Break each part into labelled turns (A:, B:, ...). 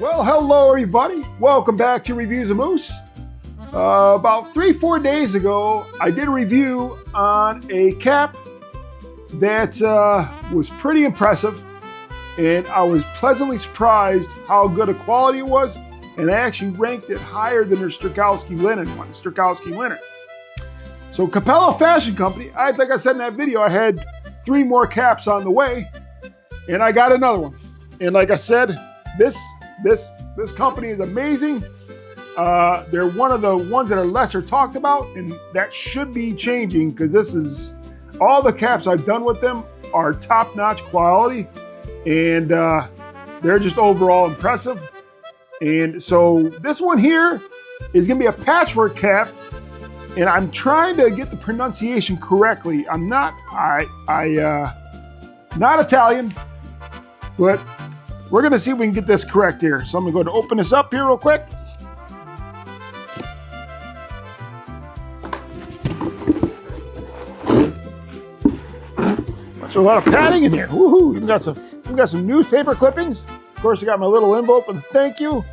A: Well, hello everybody. Welcome back to Reviews of Moose. About 3-4 days ago, I did a review on a cap that was pretty impressive, and I was pleasantly surprised how good a quality it was, and I actually ranked it higher than their Strakowski linen one, Strakowski linen. So Cappello Fashion Company, like I said in that video, I had 3 more caps on the way, and I got another one. And like I said, this company is amazing. They're one of the ones that are lesser talked about, and that should be changing because this is all the caps I've done with them are top-notch quality, and they're just overall impressive. And so this one here is going to be a patchwork cap, and I'm trying to get the pronunciation correctly. I'm not not Italian, but we're going to see if we can get this correct here. So I'm going to go to open this up here real quick. There's a lot of padding in here. Woohoo! We've got some newspaper clippings. Of course, I got my little envelope and thank you.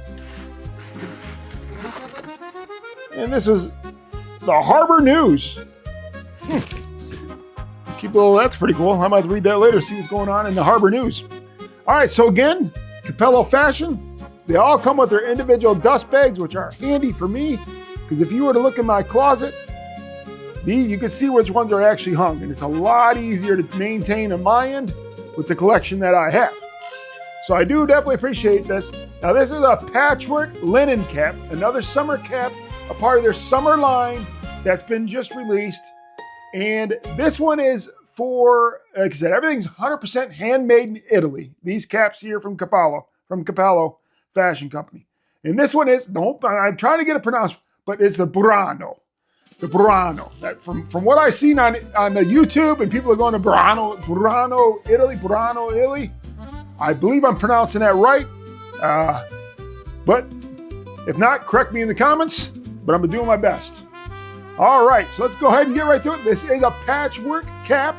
A: And this is the Harbor News. That's pretty cool. I might read that later, see what's going on in the Harbor News. All right, so again, Cappello Fashion. They all come with their individual dust bags, which are handy for me, because if you were to look in my closet, you can see which ones are actually hung, and it's a lot easier to maintain on my end with the collection that I have. So I do definitely appreciate this. Now this is a patchwork linen cap, another summer cap, a part of their summer line that's been just released. And this one is for, like I said, everything's 100% handmade in Italy. These caps here from Cappello Fashion Company. And this one is, I'm trying to get it pronounced, but it's the Burano. The Burano. That from what I've seen on the YouTube, and people are going to Burano, Italy. I believe I'm pronouncing that right. But if not, correct me in the comments, but I'm doing my best. All right, so let's go ahead and get right to it. This is a patchwork cap.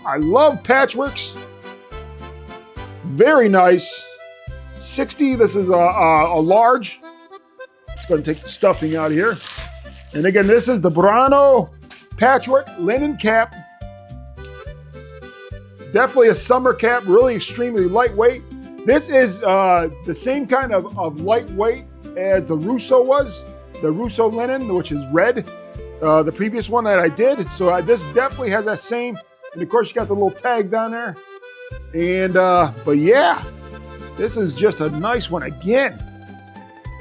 A: I love patchworks. Very nice. 60, this is a large. Just going to take the stuffing out of here. And again, this is the Burano Patchwork Linen Cap. Definitely a summer cap, really extremely lightweight. This is the same kind of lightweight as the Russo was. The Russo linen, which is red. The previous one that I did. So this definitely has that same. And of course, you got the little tag down there. And, but yeah, this is just a nice one again.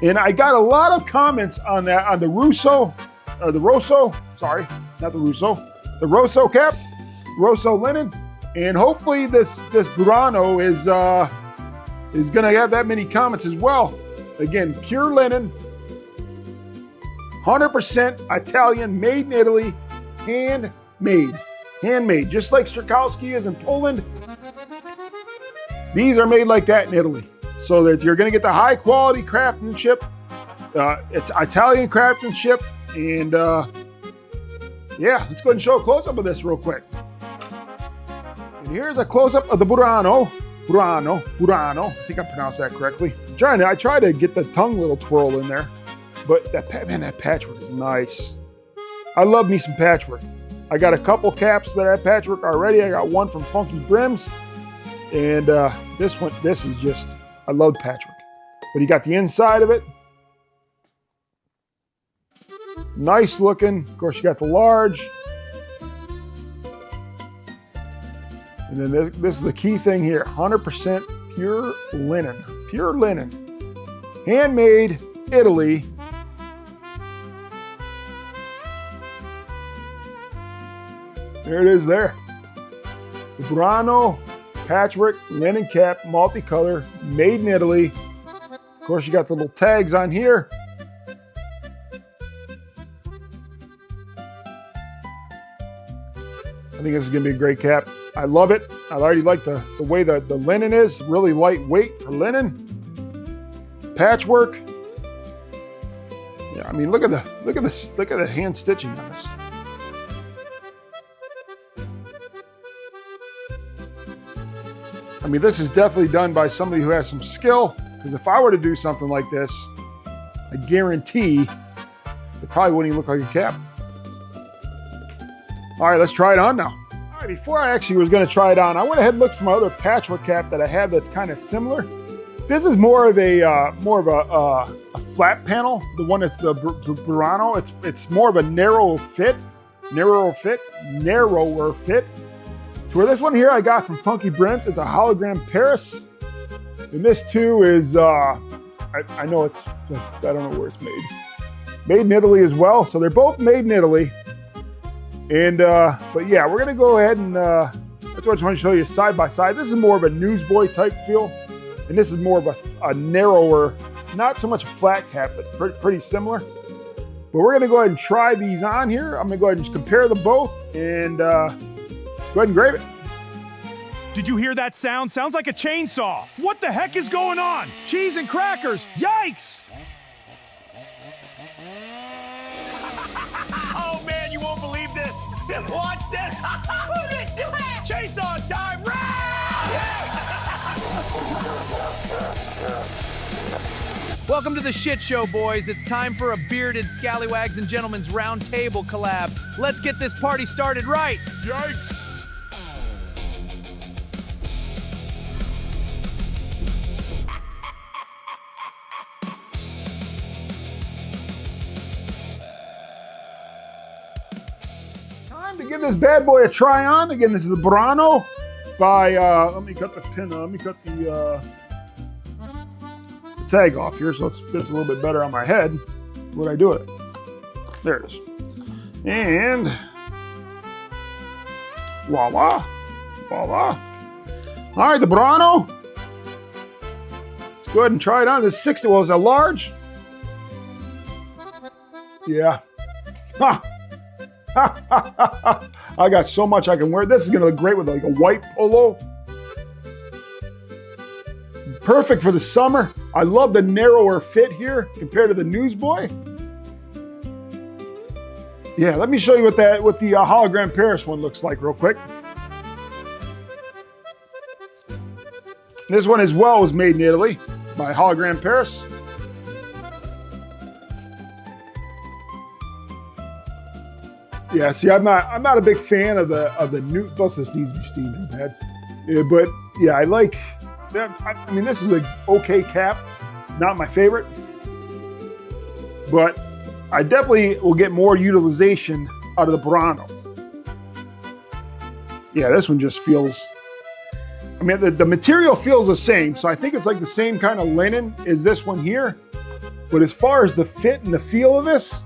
A: And I got a lot of comments on that, on the Russo, or the Rosso, sorry, not the Russo, the Rosso cap, Rosso linen. And hopefully this Burano is going to have that many comments as well. Again, pure linen, 100% Italian, made in Italy, handmade, just like Strakowski is in Poland. These are made like that in Italy, so that you're going to get the high quality craftsmanship, it's Italian craftsmanship, and yeah, let's go ahead and show a close up of this real quick. And here's a close up of the Burano. I think I pronounced that correctly. I try to get the tongue little twirl in there. But that patchwork is nice. I love me some patchwork. I got a couple caps that have patchwork already. I got one from Funky Brims. And this is just, I love patchwork. But you got the inside of it. Nice looking. Of course, you got the large. And then this is the key thing here. 100% pure linen. Pure linen. Handmade, Italy. There it is there. The Burano Patchwork Linen Cap, multicolor, made in Italy. Of course, you got the little tags on here. I think this is going to be a great cap. I love it. I already like the way the linen is. Really lightweight for linen. Patchwork. Yeah, I mean, look at the hand stitching on this. I mean, this is definitely done by somebody who has some skill. Because if I were to do something like this, I guarantee it probably wouldn't even look like a cap. All right, let's try it on now. All right, before I actually was going to try it on, I went ahead and looked for my other patchwork cap that I have that's kind of similar. This is more of a flat panel. The one that's the Burano. It's more of a narrower fit. To where this one here I got from Funky Brents. It's a hologram Paris, and this too is I know it's, I don't know where it's made. Made in Italy as well. So they're both made in Italy. And but yeah, we're gonna go ahead and that's what I just want to show you side by side. This is more of a newsboy type feel. And this is more of a narrower, not so much a flat cap, but pretty similar. But we're gonna go ahead and try these on here. I'm gonna go ahead and just compare them both and go ahead and grade it.
B: Did you hear that sound? Sounds like a chainsaw. What the heck is going on? Cheese and crackers, yikes! Oh man, you won't believe this. Watch this. Who did do it? Chainsaw time,
C: Welcome to the shit show, boys. It's time for a bearded scallywags and gentlemen's round table collab. Let's get this party started right.
B: Yikes!
A: Time to give this bad boy a try on. Again, this is the Burano by, let me cut the pin, let me cut the tag off here so it fits a little bit better on my head. What I do it? There it is. And voila, voila. All right, the Burano. Let's go ahead and try it on. This 60, well, it's a large. Yeah. Ha. I got so much I can wear. This is gonna look great with like a white polo. Perfect for the summer. I love the narrower fit here compared to the Newsboy. Yeah, let me show you what the hologram Paris one looks like real quick. This one as well was made in Italy by Hologram Paris. Yeah, see, I'm not a big fan of the new. Plus, this needs to be steamed bad. Yeah, but yeah, I like. I mean, this is an okay cap, not my favorite, but I definitely will get more utilization out of the Burano. Yeah, this one just feels. I mean, the material feels the same, so I think it's like the same kind of linen as this one here. But as far as the fit and the feel of this,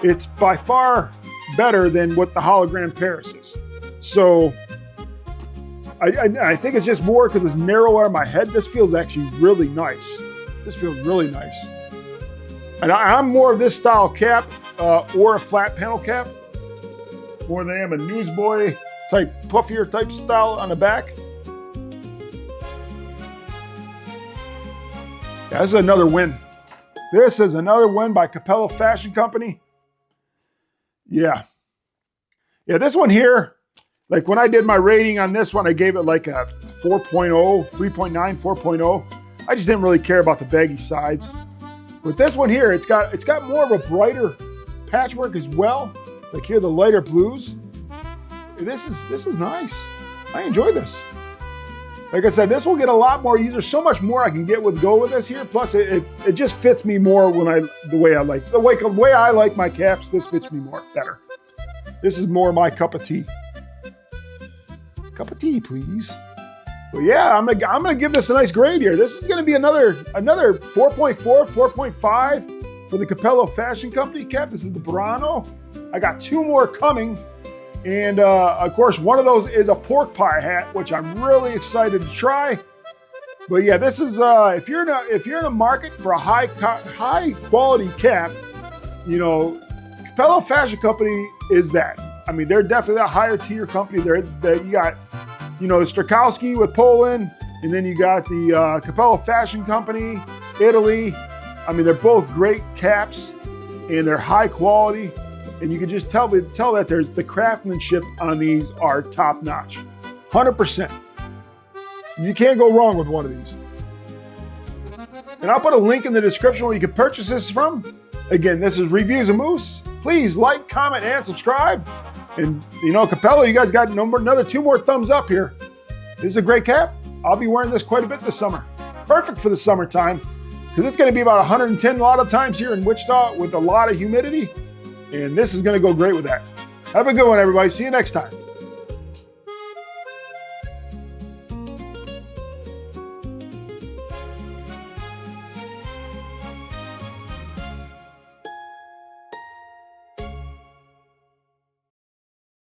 A: it's by far better than what the hologram Paris is. So I think it's just more because it's narrower on my head. This feels actually really nice. This feels really nice. And I'm more of this style cap or a flat panel cap more than I am a newsboy type, puffier type style on the back. Yeah, this is another win. This is another win by Cappello Fashion Company. Yeah. Yeah, this one here, like when I did my rating on this one, I gave it like a 4.0, 3.9, 4.0. I just didn't really care about the baggy sides. With this one here, it's got more of a brighter patchwork as well. Like here, the lighter blues. This is nice. I enjoy this. Like I said, this will get a lot more use. There's so much more I can go with this here. Plus, it just fits me more the way I like my caps. This fits me better. This is more my cup of tea. Cup of tea, please. But yeah, I'm gonna give this a nice grade here. This is gonna be another 4.4, 4.5 for the Cappello Fashion Company cap. This is the Burano. I got two more coming. And of course, one of those is a pork pie hat, which I'm really excited to try. But yeah, this is if you're in a market for a high quality cap, you know, Cappello Fashion Company is that. I mean, they're definitely a higher tier company. You got, you know, Strakowski with Poland, and then you got the Cappello Fashion Company, Italy. I mean, they're both great caps, and they're high quality. And you can just tell that there's the craftsmanship on these are top notch, 100%. You can't go wrong with one of these. And I'll put a link in the description where you can purchase this from. Again, this is Reviews of Moose. Please like, comment, and subscribe. And you know, Cappello, you guys got another 2 more thumbs up here. This is a great cap. I'll be wearing this quite a bit this summer. Perfect for the summertime, because it's going to be about 110 a lot of times here in Wichita with a lot of humidity. And this is going to go great with that. Have a good one, everybody. See you next time.